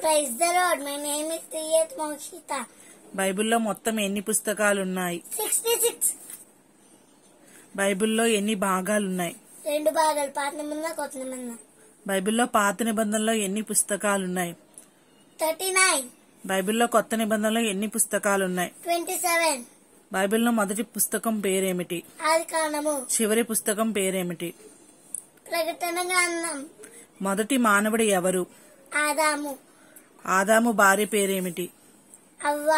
Praise the Lord. My name is త్రియత్ మోక్షిత. బైబిల్లో మొత్తం ఎన్ని పుస్తకాలున్నాయి? 66. బైబిల్లో ఎన్ని భాగాలున్నాయి? 2 భాగాలు, పాత నిబంధన కొత్త నిబంధన. బైబిల్లో పాత నిబంధనలో ఎన్ని పుస్తకాలున్నాయి? 39. బైబిల్లో కొత్త నిబంధనలో ఎన్ని పుస్తకాలున్నాయి? 27. బైబిల్లో మొదటి పుస్తకం పేరేమిటి? ఆదికాండము. చివరి పుస్తకం పేరేమిటి? ప్రకటన గ్రంథం. మొదటి మానవుడు ఎవరు? ఆదాము. ఆదాము భార్య పేరేమిటి? అవ్వ.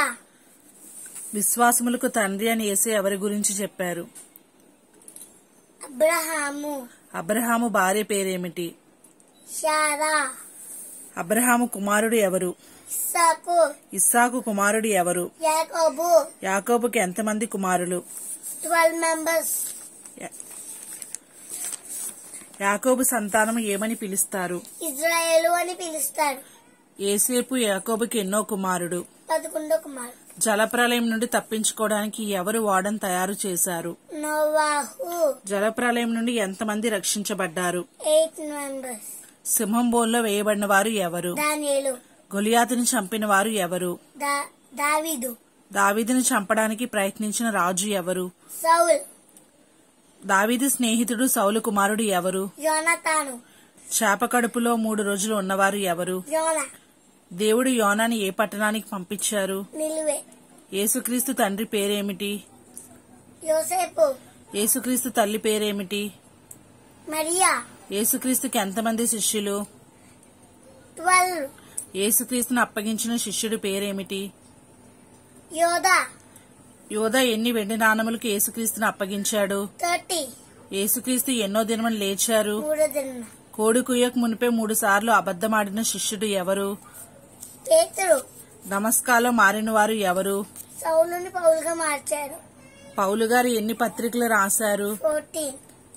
విశ్వాసములకు తండ్రి అని యేసు ఎవరి గురించి చెప్పారు? అబ్రహాము. అబ్రహాము భార్య పేరేమిటి? శారా. అబ్రహాము కుమారుడు ఎవరు? ఇస్సాకు. ఇస్సాకు కుమారుడు ఎవరు? యాకోబు. యాకోబుకి ఎంతమంది కుమారులు? 12 మెంబర్స్. యాకోబు సంతానము ఏమని పిలుస్తారు? ఇజ్రాయేలు అని పిలుస్తారు. యేసేపు యాకోబుకి ఎన్నో కుమారుడు? 11 కుమారుడు. జలప్రలయం నుండి తప్పించుకోవడానికి ఎవరు ఓడను తయారు చేశారు? నోవాహు. జలప్రలయం నుండి ఎంతమంది రక్షించబడ్డారు? 8 మెంబర్స్. సింహం బోన్లో వేయబడిన వారు ఎవరు? దానియేలు. గొలియాతుని చంపిన వారు ఎవరు? దావీదు. దావీదుని చంపడానికి ప్రయత్నించిన రాజు ఎవరు? సౌల్. దావీదు స్నేహితుడు సౌలు కుమారుడు ఎవరు? యోనాతాను. చేప కడుపులో 3 రోజులు ఉన్నవారు ఎవరు? యోనా. దేవుడు యోనాని ఏ పట్టణానికి పంపించారు? నిలువే. యేసుక్రీస్తు తండ్రి పేరేమిటి? యోసేపు. యేసుక్రీస్తు తల్లి పేరేమిటి? మరియా. యేసుక్రీస్తుకి ఎంతమంది శిష్యులు? 12. యేసుక్రీస్తును అప్పగించిన శిష్యుడి పేరేమిటి? యోదా. యోధా ఎన్ని వెండి నాణములకు యేసుక్రీస్తును అప్పగించాడు? 30. యేసుక్రీస్తు ఎన్నో దినములు లేచారు? 3 దినం. కోడి కుయ్యకు మునిపే 3 సార్లు అబద్ధమాడిన శిష్యుడు ఎవరు? పేతురు. దమస్కాలో మారిన వారు ఎవరు? సౌలుని పౌలుగా మార్చాడు. పౌలు గారు ఎన్ని పత్రికలు రాశారు? 14.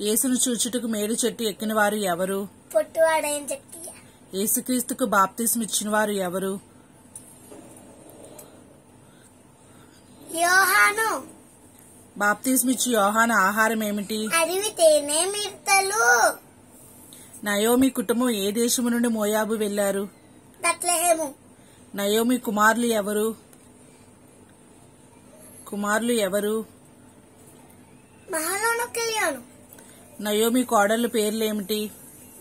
యేసును చూచుటకు మేడి చెట్టు ఎక్కిన వారు ఎవరు? పొట్టువాడైన జక్కయ్య. యేసుక్రీస్తుకు బాప్తిస్మ ఇచ్చిన వారు ఎవరు? యోహాను. బాప్తిస్మ ఇచ్చి యోహాను ఆహారం ఏమిటి? అడవి తేనె మిడతలు. నయోమి కుటుంబం ఏ దేశము నుండి మోయాబు వెళ్లారు? బెత్లెహేము. నయోమి కుమారులు ఎవరు? Mahlon Chilion. నయోమి కోడళ్ల పేర్లేమిటి?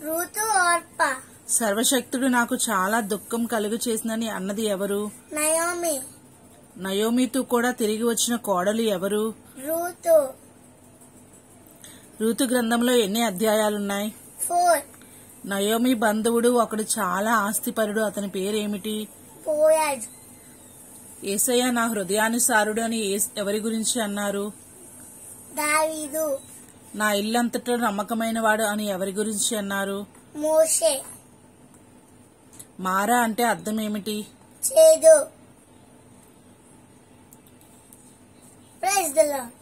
Ruth, Orpah. సర్వశక్తుడు నాకు చాలా దుఃఖం కలుగు చేసిందని అన్నది ఎవరు? నయోమి. నయోమితో కూడా తిరిగి వచ్చిన కోడలు ఎవరు? రూతు. ఋతు గ్రంథంలో ఎన్ని అధ్యాయాలున్నాయి? 4. నయోమి బంధువుడు ఒకడు చాలా ఆస్తిపరుడు, అతని పేరేమిటి? బోయజ్. యేసయ్య నా హృదయానుసారుడు అని ఎవరి గురించి అన్నారు? దావీదు. నా ఇల్లంతటా నమ్మకమైన వాడు అని ఎవరి గురించి అన్నారు? మోషే. మారా అంటే అర్థం ఏమిటి? చేదు. Praise the lord.